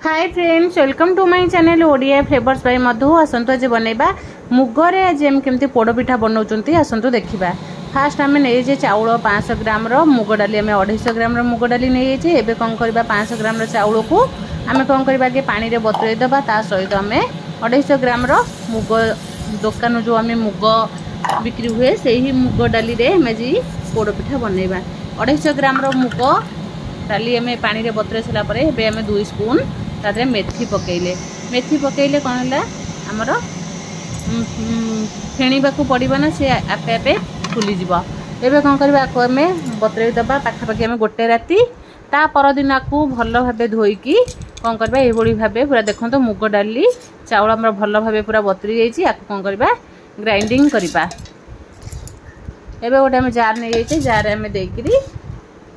Hi friends, welcome to my channel Odia flavours by Madhu. आसंतु आज बनैबा मुगरे आज हम केमती पोड़ पिठा बनाउचंती आसंतु देखिबा। फास्ट आम नहीं चाउल 500 ग्राम मुग डाली आम 250 ग्राम मुग डाली नहीं एबे कौन करबा 500 ग्राम चाउल को आम कौन करबा के पानी रे बतुरे दबा। ता सहित आम 250 ग्राम मुग दुकान जो आम मुग बिक्री हुए से ही मुग डाली रे आम जी पोड़ पिठा बनैबा। 250 ग्राम मुग डाली आम पानी रे बतुरे सला परे एबे आम 2 स्पून तादरे मेथी पकईले कौन है आमर फेणीबा पड़ो ना सी आपे आपे फुलीज। एवं कौन करवा आम बतुरे दबा पाखापाखि आम गोटे राति ता परदिन आपको भल भाव धोईकी कौन करवा ये भाव पूरा देखो तो मुग डाली चाउल आम भल भाव पूरा बतुरी जाइए। आपको कौन करवा ग्राइंडिंग करवा। एवं गोटे आम जार नहीं जाइए जार आम देकरी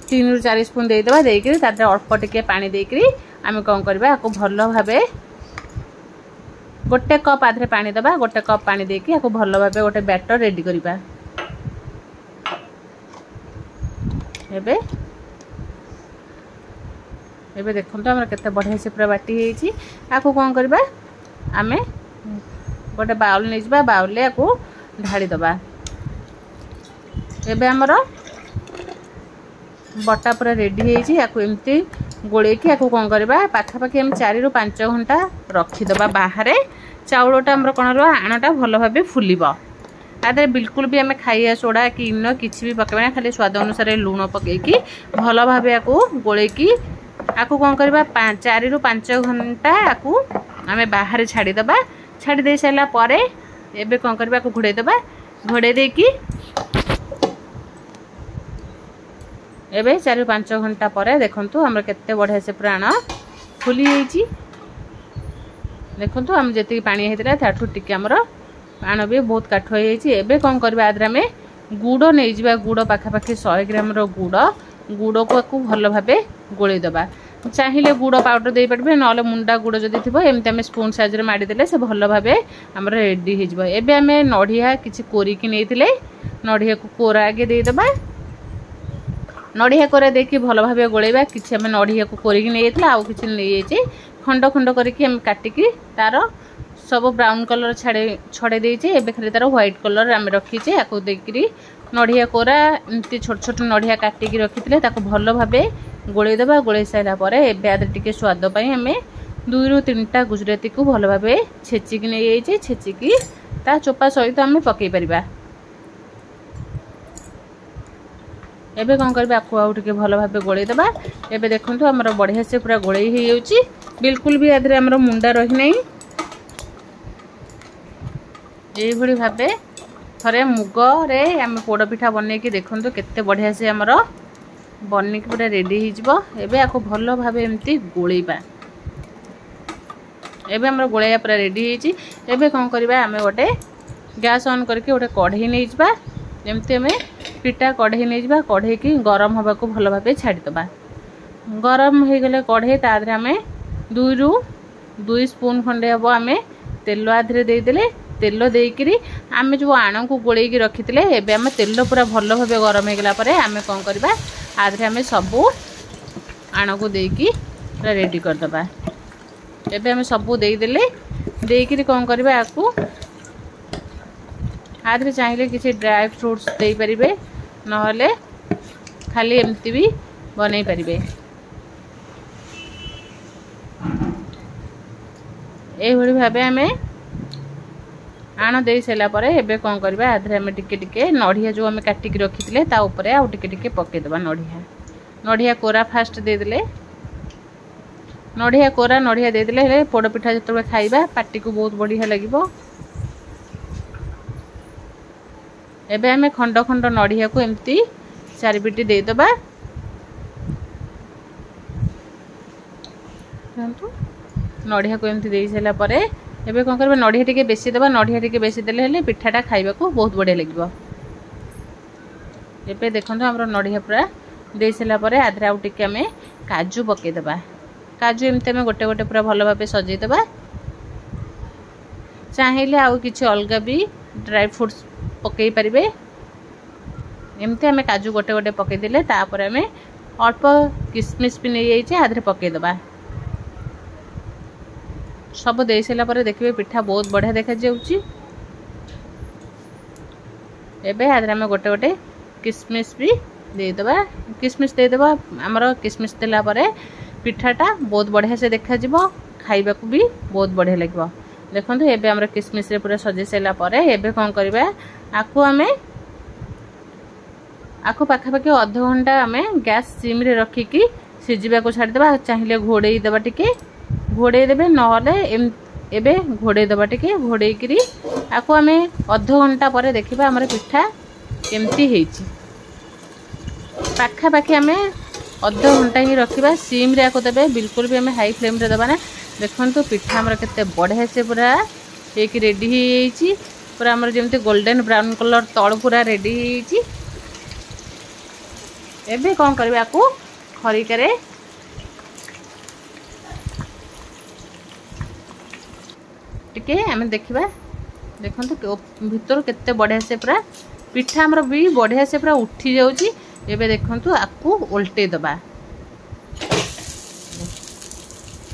3 ରୁ 4 स्पून देदेबा देकरी तादरे अल्प टिके पानी देकरी आम कौन करवा आपको भल भाव गोटे कप आधे पानी दबा। गोटे कप पानी देकी आपको भल भाव गोटे बैटर रेडी करवा। एबे एबे देखो आम केते बढ़िया से पूरा बाटी होइछि। आपको कौन करवा आम गोटे बाउल नहीं जावा बाउल आपको ढाली दबा। एबे हमर बटा पूरा रेडी होइछि। आपको एमती गोले की आपको कौन करवा पाखापाखि आम 4 ରୁ 5 घंटा रखीदबा बाहर। चाउलटा आम कौन आणटा भल भाव फुलब। आदे बिल्कुल भी आम खाइया सोडा कि इनो किसी भी पकेबा खाली स्वाद अनुसार लुण पकईकी भल भाव आपको गोलेकी आपको कौन करवा 4 ରୁ 5 घंटा आपको आम बाहर छाड़ीदबा। छाड़ी दे सारा पर एबे कौन करवा आपको घोड़े दबा। घोड़े देकी एबे 4 ରୁ 5 घंटा पर देखंतु हमर केते बढ़िया से प्राण फुली जाइछि। देखंतु हम जति पानी हेतिला ताठु टिके हमर प्राण भी बहुत काठ हो जाइछि। एबे कोन करबा आद्रा में गुड़ नहीं जिबा। गुड़ पाखापाखि 100 ग्राम गुड़ को आपको भल भाबे गोळै दबा। चाहिए गुड़ पाउडर दे पारबे नले मुंडा गुड़ जदि थिबो एमते हम स्पून साइज रे माडी देले से भल भाबे हमर रेडी हो जिवो। एबे हम नडिया किछि कोरी कि नेथिले नडिया को कोरा आगे दे दबा। नड़िया कोरा देखी भल भाव गोलेबा। किसी आम नड़िया को कोरिकी नहीं जाइए आउ कि नहीं खंड खंड करके काटिकी तार सब ब्राउन कलर छड़े देचे। एबे खाली तार व्हाइट कलर आम रखीचे। आपको देखिरी नड़िया कोरा एमती छोट छोट नड़िया काटिकी रखी भल भाव गोले दबा। गोले सारा पर एबे आदि टिके स्वाद पाई आम 2 ରୁ 3टा गुजराती को भल भाव छेचिकी नहीं जाइए। छेचिकी ता चोपा सहित आम पकई परिबा। एबे कौन करबे आपको आउ टिके भल भाव गोले दबा। एबे देखंतु हमर बढ़िया से पूरा गोले ही जाउची। बिल्कुल भी आधरे हमर मुंडा रही नहीं। एई भली भाबे थरे मुग रे हम पोड़ पिठा बने की देखंतु केते बढ़िया से हमर बने की पूरा रेडी ही जिवो। एबे आको भल भाव एमती गोलेबा। एबे हमर गोलेया पूरा रेडी हिची। एबे कौन करबा हमें गोटे गैस ऑन करके गोटे कढ़ई नहीं जिबा। एमती हमें पिठा कढ़ई नहीं जावा। कढ़ई की गरम हवा को भल भाव छाड़ीदबा। गरम हो गले कढ़ई तादरे आम 2 ରୁ 2 स्पून खंडे हम आम तेल आधे देदेले। तेल देकरी आम जो आण को गोले रखी थे एबे आम तेल पूरा भल भाव गरम हो गला परे आम कौन करबा आधे आम सबू आण को देकी पूरा रेडी करदबा। एबे आम सबू देदेले देकरी कौन करबा आपको आधे चाहिए किसी ड्राई फ्रूट्स दे पारिबे नहले खाली एमती भी बनै पारिबे। ए भली भाबे हमें आण दे सला परे एबे कौन करबा आधे हमें टिके टिके नड़िया जो हमें काटिक रखिथिले ता ऊपर आउ टिके टिके पके दबा। नड़िया कोरा फास्ट दे देले। नड़िया कोरा नड़िया दे देले हेले पोड़ पिठा जतबे खाइबा पाटी को बहुत बढ़िया लागिबो। एबे हमें खंड खंड नड़िया को एमती चारिपिटी देदबा। नड़िया को एमती दे सारा पर एबे कौन करबा नड़िया टिके बेसी दबा। नड़िया टिके बेसी देले हेले पिठाटा खाइबा को बहुत बढ़िया लागिबो। एबे देखंतु हमर नड़िया पूरा दे सारा पर आधे आउ टिके हमें काजू पके दबा। काजू एमती हमें गोटे गोटे पूरा भल भाव सजै दबा। चाहिए आउ किछि अलगा भी ड्राई फ्रूट्स पकई पारिबे। एमती आम काजू गोटे गोटे पकईदे तापर आम अल्प किसमिश भी नहीं जाइए आधे पकईदबा। सब दे सारा पर देखिए पिठा बहुत बढ़िया देखा जाउची। एबे आदरे आम गोटे गोटे किसमिस भी देदेबा। किसमिस देदेबा आमर किसमिस देला परे पिठाटा बहुत बढ़िया से देखा जिवो, खाइबा को भी बहुत बढ़िया लगे। देखो एबे आमर किसमिस रे पूरा सजे सारा पर एबे कौन करबा आकु पाखापाखि अध घंटा आम गैस सिम रे रखिकी सिझा को छाड़देबा। चाहिए घोड़े देवा टिके घोड़े देबे नहले एबे घोड़े देवा टिके घोड़े करी आकु आम अध घंटा पर देखिबा हमर पिठा केमती हेची। पाखापाखि आम अध घंटा ही रखिबा सिम रे आकु देबे, बिल्कुल भी आम हाई फ्लेम रे देबा ना। देखंतु पिठा हमर केते बढ़िया से पूरा एक रेडी हेची, पूरा हमर जेमती गोल्डन ब्राउन कलर तळ पूरा रेडी हेची। एबे कौन करबे आकु खरिकारे टिके आम देखिबा। देखंतु भीतर केते बढ़िया से पूरा पिठा हमर भी बढ़िया से पूरा उठी जाउची। एबे देखंतु आकु उल्टे दबा,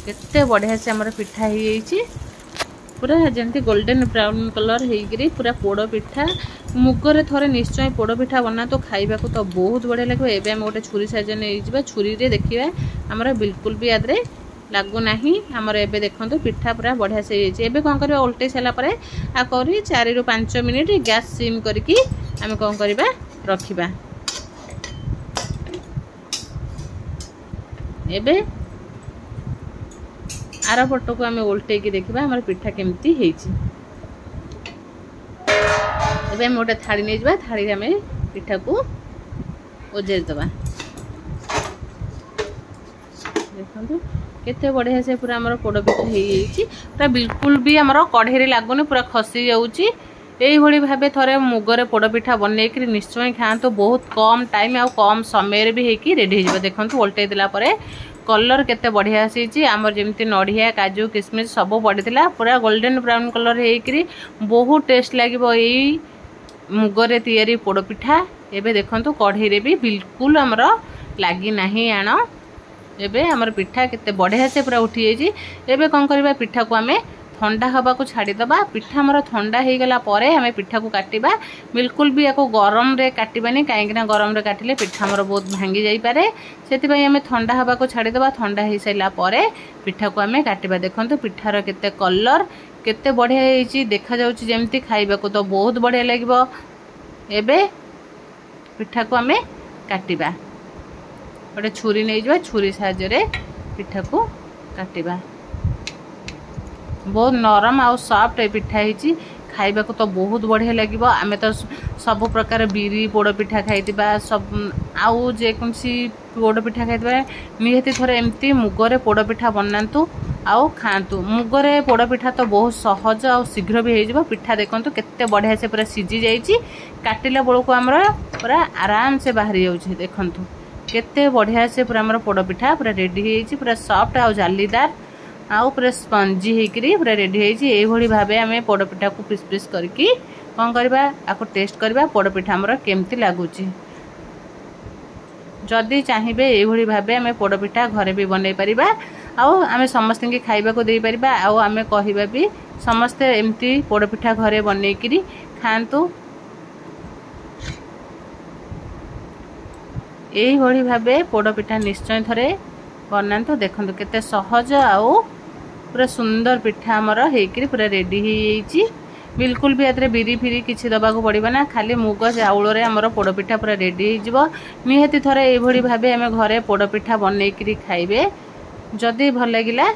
केते बढ़िया से हमर पिठा ही जाइची पूरा जेमती गोल्डन ब्राउन कलर हेगिरी पूरा पोड़ पिठा। मुगरे थोड़े निश्चय पोड़ पिठा बना तो खाइबा को तो बहुत बढ़िया लगे। एबे हम गोटे छुरी साइज नहीं छुरी रे देखिबा हमर बिल्कुल भी आदरे लागू नाही। हमर एबे देखंतु पिठा पूरा बढ़िया से हेची। एबे कोन करबा उल्टे साला परे आ करी 4 ରୁ 5 मिनिट गैस सिम करके हम कोन करबा रखिबा। एबे आर पट को आम उल्टे की देखा हमारे पिठा केमती हेची। एबे हम गोटे थाली नहीं जावा, थाली आम पिठा को ओजेर दबा। देखो केते बढ़िया से पूरा हमर पोड़ पिठा हेची, पूरा बिल्कुल भी हमर कढ़े लागुनी, पूरा खसी जाउची। यही भावे थोड़े मुगरे पोड़ पिठा बनई निश्चय खातु, बहुत कम टाइम आ कम समय भी हेकी रेडी हो। देखो उल्टे देला परे कलर केते बढ़िया आसी आमर जेमती नड़िया काजू किसमिस सब पड़ता पूरा गोल्डन ब्राउन कलर हेकरी बहुत टेस्ट लगे यही मुगरे तैयारी पोड़ पिठा। एबे देखंतु कढ़ई रे भी बिल्कुल हमर लगी नाही आण। एबे हमर पिठा केते बढ़िया से पूरा उठी जाइए। एबे कौन करबा पिठा को आमे ठंडा हवा को छाड़ीदबा। पिठा हमर ठंडा हो गला परे हमें पिठा को काटिबा, बिल्कुल भी याको गरम रे काटिबानी, कहीं गरम रे काटिले पिठा हमर बहुत भांगी जाई पारे। सेति हमें ठंडा हवा को छाड़ीदबा। ठंडा हो सारा परे पिठा को आमे काटिबा। देखंतु पिठार केते कलर केते बढ़िया हेची देखा जाउची, जेमती खाइबा को तो बहुत बढ़िया लागिबो। एबे पिठा को आमे काटिबा, गोटे छुरी नहीं जावा, छुरी साहाय्य रे पिठा को काटिबा। बहुत नरम आउ सॉफ्ट पिठा हेची, खाइबा को तो बहुत बढ़िया लगे। आम तो सब प्रकार बिरी पोड़ पिठा खाइबा, सब आउ जेकोसी पोड़ पिठा खाइबा निहाती थोड़े एमती मुगरे पोड़ पिठा बनातु आउ खातु। मुगरे पोड़ पिठा तो बहुत सहज आ शीघ्र भी हो पिठा। देखो केते बढ़िया से पूरा सीझी जाइए, काटिला बेलू को आमर पूरा आराम से बाहरी जाऊँगी। देखंतु केते बढ़िया से पूरा आमर पोड़ पिठा पूरा रेडी हो, पूरा सॉफ्ट आउ जालीदार आउ पूरा स्पंजी होकरी पूरा रेडी होई भावे आम पोड़पिठा को पिस पिस करके कौन करबा आपको टेस्ट करबा पोड़पिठा हमर केमती लागुची। जदि चाहिए ये भावे आम पोड़पिठा घरे भी बनई परिबा, आउ आम समस्त के खाइबा को दे परिबा। आउ आम कहबा भी समस्ते एमती पोड़पिठा घरे बनईकरी खातु। यही भावे पोड़पिठा निश्चय थरे बनातु। देखंतु केते सहज आउ पूरा सुंदर पिठा हमर हेकरी पूरा रेडी हो। बिल्कुल भी आदरे बिरी फिरी किसी दबा को पड़े ना, खाली मुग चाउल रे हमर पोड़पिठा पूरा रेडी हो। निहाती थरे ये भावे आम घरे पोड़पिठा बनईकरी खाइबे। जदि भल लगिला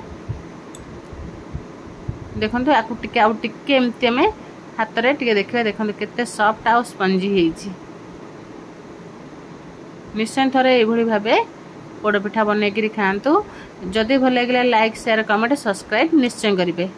देखंतु आकु टिके आउ टिके एमती आम हाथ रे टिके देखिबा। देखंतु केते सॉफ्ट आउ स्पंजी हेची। निश्चय थरे ये भावे पोड़पिठा बनईकरी खातु। जदि भल लगे लाइक शेयर कमेंट सब्सक्राइब निश्चय करेंगे।